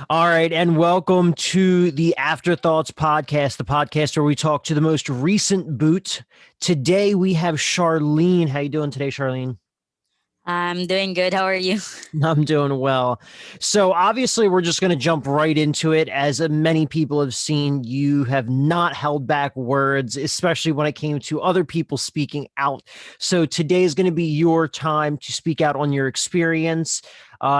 All right, and welcome to the Afterthoughts podcast, the podcast where we talk to the most recent boot. Today we have Charlene. How you doing today, Charlene? I'm doing good. How are you? I'm doing well. So obviously we're just going to jump right into it. As many people have seen, you have not held back words, especially when it came to other people speaking out. So today is going to be your time to speak out on your experience.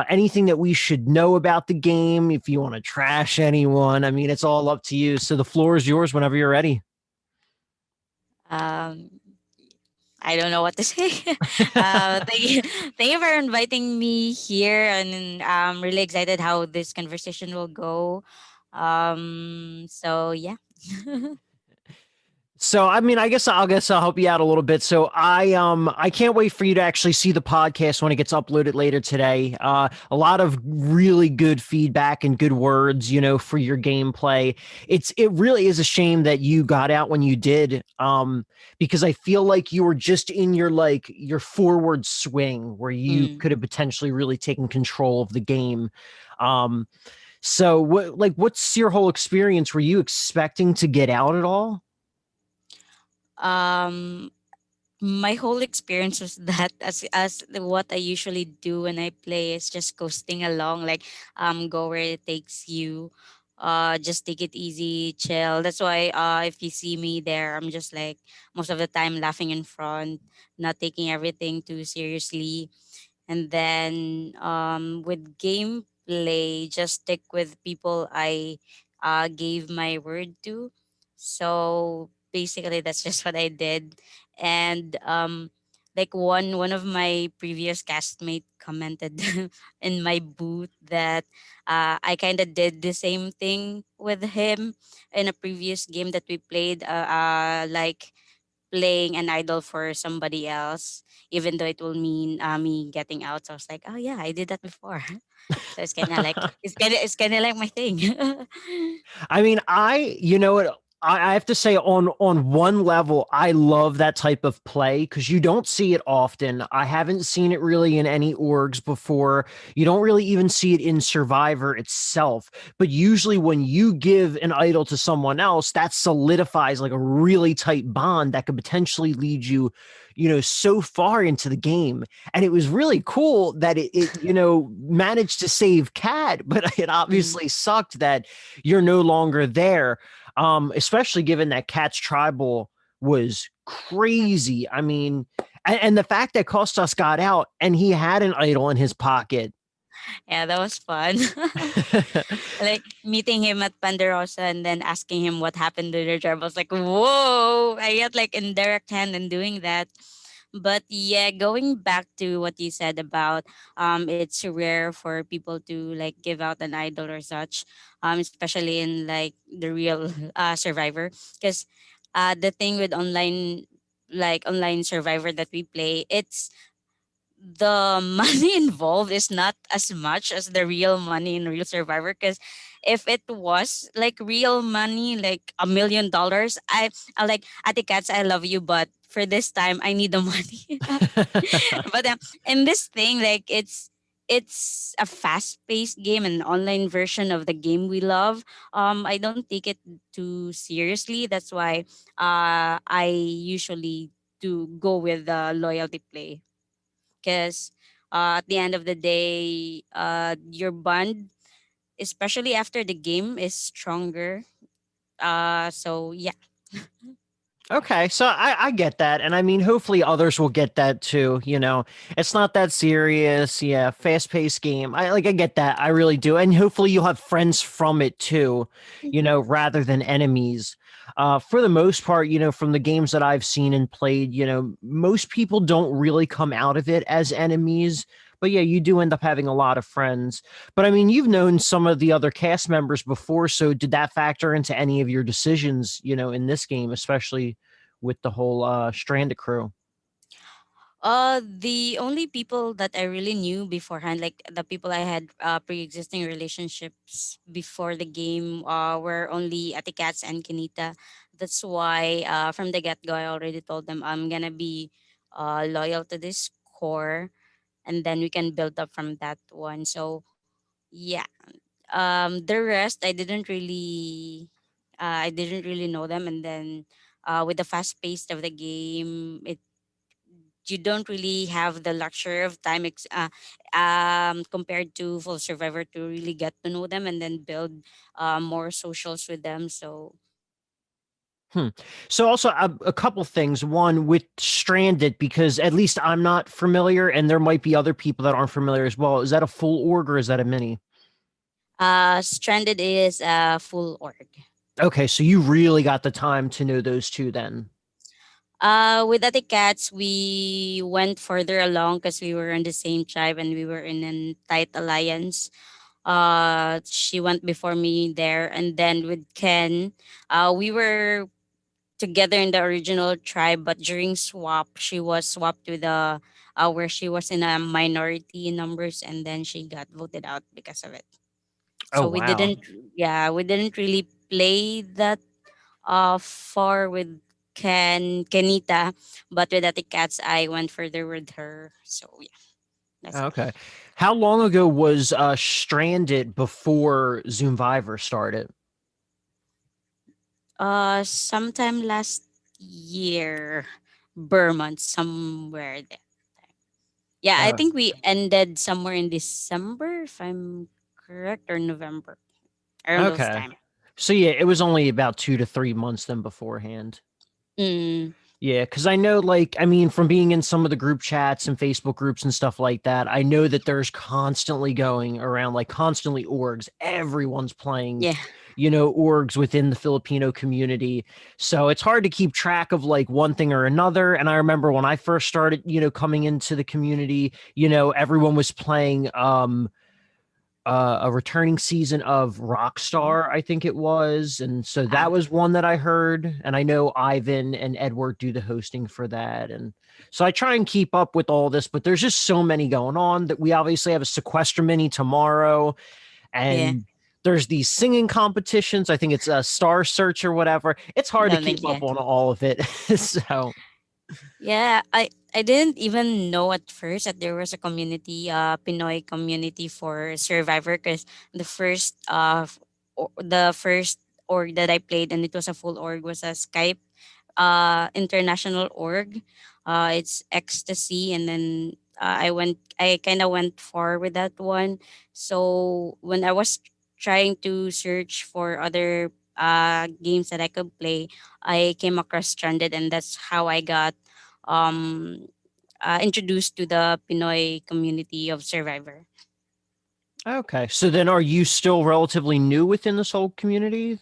Anything that we should know about the game, if you want to trash anyone, I mean, it's all up to you. So the floor is yours whenever you're ready. Um, I don't know what to say. Thank you for inviting me here, and I'm really excited how this conversation will go. So yeah. So I mean, I guess I'll help you out a little bit. So I can't wait for you to actually see the podcast when it gets uploaded later today. A lot of really good feedback and good words, for your gameplay. It really is a shame that you got out when you did, because I feel like you were just in your forward swing where you Mm. could have potentially really taken control of the game. Um, so what's your whole experience? Were you expecting to get out at all? Um, my whole experience was that what I usually do when I play is just coasting along, like go where it takes you. Just take it easy, chill. That's why if you see me there, I'm just like most of the time laughing in front, not taking everything too seriously. And then with gameplay, just stick with people I gave my word to. So basically, that's just what I did. And like one of my previous castmate commented in my booth that I kind of did the same thing with him in a previous game that we played. Like playing an idol for somebody else, even though it will mean me getting out. So I was like, oh yeah, I did that before. So it's kind of like my thing. I mean, I have to say on one level, I love that type of play because you don't see it often. I haven't seen it really in any orgs before. You don't really even see it in Survivor itself. But usually, when you give an idol to someone else, that solidifies like a really tight bond that could potentially lead you, so far into the game. And it was really cool that it managed to save Cat, but it Mhm. obviously sucked that you're no longer there. Especially given that Cat's tribal was crazy. I mean, and the fact that Kostas got out and he had an idol in his pocket. Yeah, that was fun. Like meeting him at Pandarosa and then asking him what happened to their job. I was like, whoa! I get like in direct hand and doing that. But yeah, going back to what you said about it's rare for people to like give out an idol or such, especially in like the real Survivor, because the thing with online Survivor that we play, it's the money involved is not as much as the real money in real Survivor, because if it was like real money like $1 million, I like Ate Cats, I love you, but for this time I need the money. But in this thing, like it's a fast-paced game, an online version of the game we love. I don't take it too seriously. That's why I usually do go with the loyalty play, because at the end of the day, your bond, especially after the game, is stronger. So yeah. Okay, so I get that, and I mean, hopefully others will get that too. It's not that serious. Yeah, fast paced game. I get that. I really do, and hopefully you'll have friends from it too. Rather than enemies. For the most part, from the games that I've seen and played, most people don't really come out of it as enemies. But yeah, you do end up having a lot of friends. But I mean, you've known some of the other cast members before, so did that factor into any of your decisions, in this game, especially with the whole Stranded crew? The only people that I really knew beforehand, like the people I had pre-existing relationships before the game, were only Atikats and Kinita. That's why from the get-go, I already told them I'm gonna be loyal to this core, and then we can build up from that one. So yeah, The rest I didn't really know them. And then with the fast pace of the game, it you don't really have the luxury of time compared to Full Survivor to really get to know them and then build more socials with them. So Hmm. So also a couple things. One with Stranded, because at least I'm not familiar, and there might be other people that aren't familiar as well. Is that a full org or is that a mini? Stranded is a full org. Okay, so you really got the time to know those two then. With Ate Cats, we went further along because we were in the same tribe and we were in a tight alliance. She went before me there, and then with Ken, we were together in the original tribe, but during swap, she was swapped to the where she was in a minority in numbers, and then she got voted out because of it. Oh So wow. we didn't really play that far with Kenita, but with Ate Cats, I went further with her. So yeah, that's it. Okay. How long ago was Stranded before Zoomvivor started? Sometime last year, Burma, somewhere there. Yeah, I Uh, think we ended somewhere in December, if I'm correct, or November, around those okay. time. So yeah, it was only about 2 to 3 months then beforehand. Mm, Yeah, because I know, like, I mean, from being in some of the group chats and Facebook groups and stuff like that, I know that there's constantly going around, like, constantly orgs. Everyone's playing, yeah, orgs within the Filipino community. So it's hard to keep track of, like, one thing or another. And I remember when I first started, coming into the community, everyone was playing, a returning season of Rockstar, I think it was. And so that ah, was one that I heard. And I know Ivan and Edward do the hosting for that. And so I try and keep up with all this, but there's just so many going on that we obviously have a sequester mini tomorrow. yeah, And there's these singing competitions. I think it's a Star Search or whatever. It's hard to something, keep yeah. up on all of it. So, Yeah, I didn't even know at first that there was a community, Pinoy community for Survivor, because the first org that I played, and it was a full org, was a Skype international org. It's ecstasy, and then I kind of went far with that one. So when I was trying to search for other games that I could play, I came across Stranded, and that's how I got um, introduced to the Pinoy community of Survivor. okay. So then are you still relatively new within this whole community?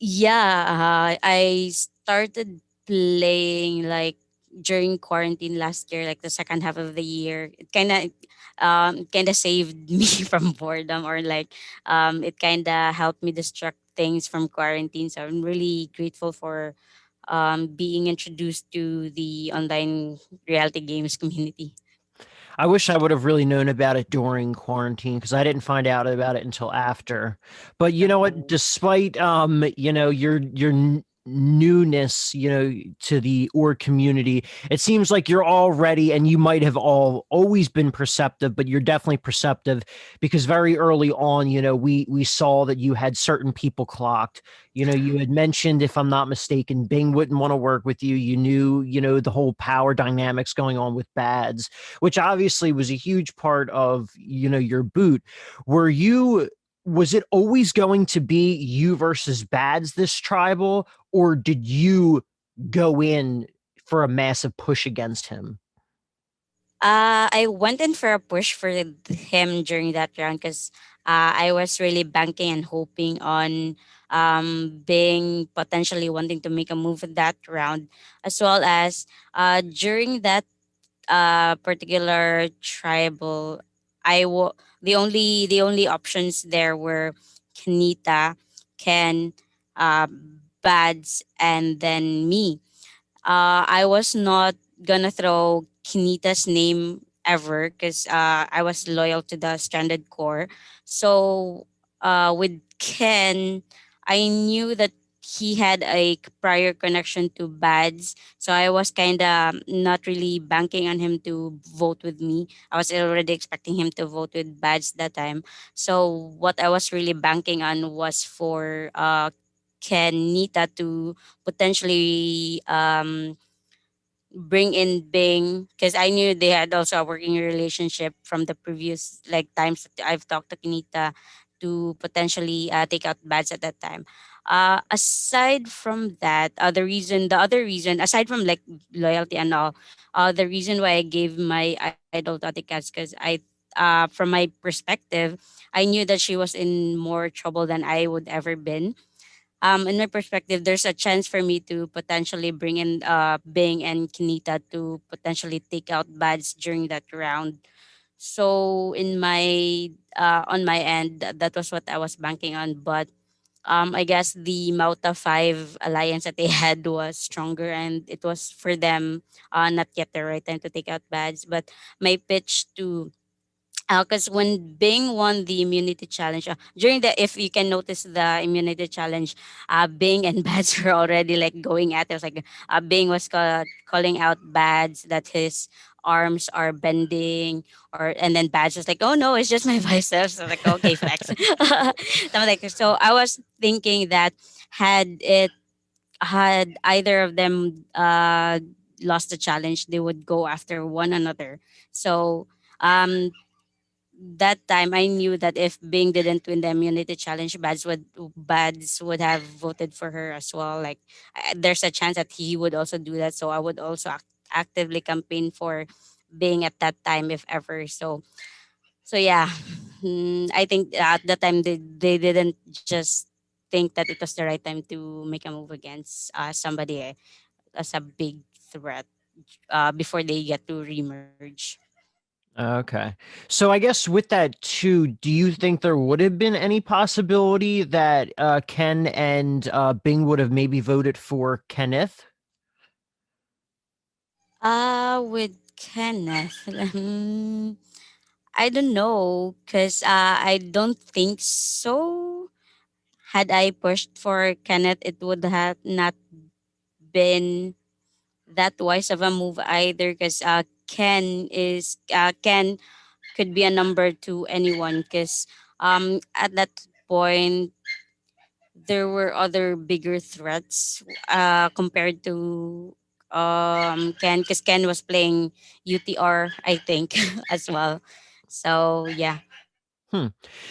Yeah, I started playing like during quarantine last year, like the second half of the year. It kind of saved me from boredom, or like it kind of helped me distract things from quarantine. So I'm really grateful for being introduced to the online reality games community. I wish I would have really known about it during quarantine because I didn't find out about it until after. But you know what? Oh, Despite your newness, to the org community, it seems like you're already, and you might have all always been perceptive, but you're definitely perceptive because very early on, we saw that you had certain people clocked. You had mentioned, if I'm not mistaken, Bing wouldn't want to work with you. You knew, the whole power dynamics going on with Bads, which obviously was a huge part of, your boot. Were you was it always going to be you versus Bads this tribal, or did you go in for a massive push against him? I went in for a push for him during that round because I was really banking and hoping on being potentially wanting to make a move in that round, as well as during that particular tribal, the only options there were Kanita, Ken, uh, Bads, and then me. I was not gonna throw Kinita's name ever because I was loyal to the Stranded Core. So with Ken, I knew that he had a prior connection to Bads, so I was kind of not really banking on him to vote with me. I was already expecting him to vote with Bads that time. So what I was really banking on was for Kenita to potentially bring in Bing, because I knew they had also a working relationship from the previous like times that I've talked to Kinita to potentially take out Bads at that time. Aside from that, the other reason, aside from like loyalty and all, the reason why I gave my idol to Ate Kat, because from my perspective, I knew that she was in more trouble than I would ever been. In my perspective, there's a chance for me to potentially bring in Bing and Kinita to potentially take out Bads during that round. So in my on my end, that was what I was banking on. But I guess the Mauta 5 alliance that they had was stronger, and it was for them not yet the right time to take out Bads. But my pitch to because when Bing won the immunity challenge during the, if you can notice the immunity challenge, Bing and Bads were already like going at it. It was like Bing was calling out Bads that his arms are bending, or and then Bads was like, "Oh no, it's just my biceps." I was like, "Okay, flex." So I was thinking that had it had either of them lost the challenge, they would go after one another. So um that time I knew that if Bing didn't win the immunity challenge, Bads would have voted for her as well. Like there's a chance that he would also do that. So I would also actively campaign for Bing at that time, if ever. So yeah, I think at that time they didn't just think that it was the right time to make a move against somebody as a big threat before they get to remerge. Okay. So I guess with that too, do you think there would have been any possibility that Ken and Bing would have maybe voted for Kenneth? With Kenneth, I don't know, cause I don't think so. Had I pushed for Kenneth, it would have not been that wise of a move either. Cause Ken could be a number to anyone. Cause at that point there were other bigger threats compared to Ken, because Ken was playing UTR, I think, as well. So yeah. Hmm.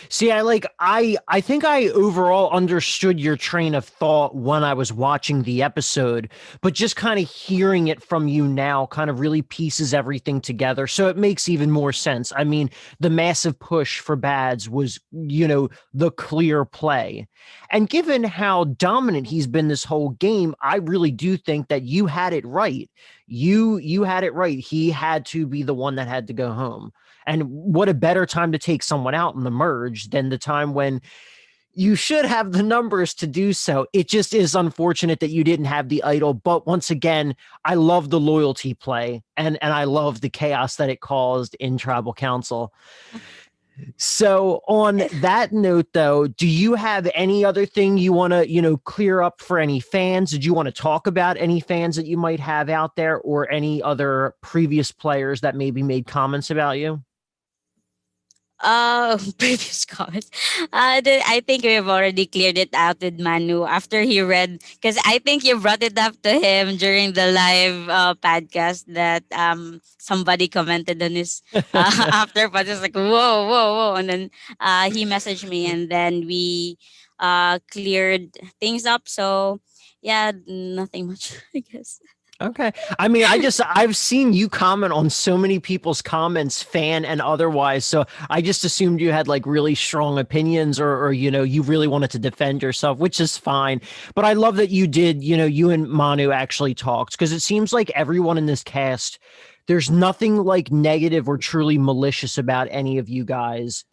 See, I think I overall understood your train of thought when I was watching the episode, but just kind of hearing it from you now kind of really pieces everything together. So it makes even more sense. I mean, the massive push for Bads was, the clear play. And given how dominant he's been this whole game, I really do think that you had it right. You had it right. He had to be the one that had to go home. And what a better time to take someone out in the merge than the time when you should have the numbers to do so. It just is unfortunate that you didn't have the idol. But once again, I love the loyalty play and I love the chaos that it caused in Tribal Council. So on that note though, do you have any other thing you want to, clear up for any fans? Did you want to talk about any fans that you might have out there or any other previous players that maybe made comments about you? Previous comments. I think we've already cleared it out with Manu after he read, because I think you brought it up to him during the live podcast that somebody commented on his after, but it's like whoa, whoa, whoa, and then he messaged me, and then we cleared things up. So yeah, nothing much, I guess. Okay. I mean, I've seen you comment on so many people's comments, fan and otherwise. So I just assumed you had like really strong opinions or you really wanted to defend yourself, which is fine. But I love that you did, you and Manu actually talked because it seems like everyone in this cast, there's nothing like negative or truly malicious about any of you guys.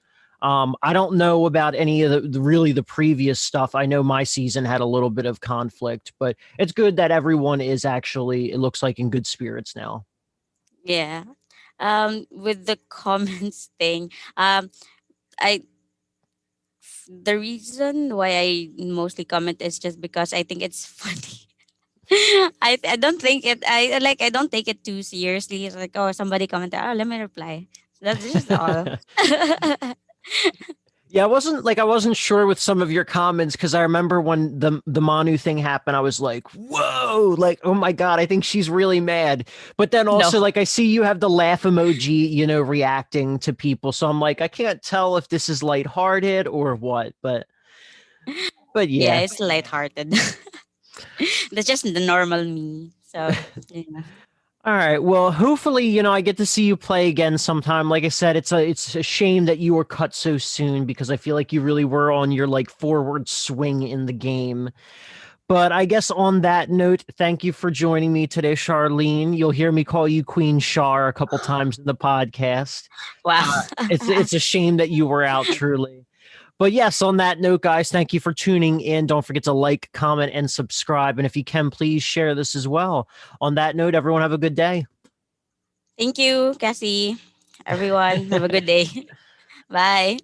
I don't know about any of the previous stuff. I know my season had a little bit of conflict, but it's good that everyone is actually, it looks like, in good spirits now. Yeah. With the comments thing, I The reason why I mostly comment is just because I think it's funny. I don't think it I don't take it too seriously. It's like, oh, somebody commented, oh, let me reply. That's just all. Yeah, I wasn't sure with some of your comments because I remember when the Manu thing happened, I was like, "Whoa!" Like, oh my god, I think she's really mad. But then No. also, like, I see you have the laugh emoji, reacting to people, so I'm like, I can't tell if this is lighthearted or what. But Yeah, yeah. it's lighthearted. That's just the normal me. So yeah. All right. Well, hopefully, I get to see you play again sometime. Like I said, it's a shame that you were cut so soon because I feel like you really were on your like forward swing in the game. But I guess on that note, thank you for joining me today, Charlene. You'll hear me call you Queen Char a couple times in the podcast. Wow. It's a shame that you were out, truly. But yes, on that note, guys, thank you for tuning in. Don't forget to like, comment, and subscribe. And if you can, please share this as well. On that note, everyone have a good day. Thank you, Cassie. Everyone, have a good day. Bye.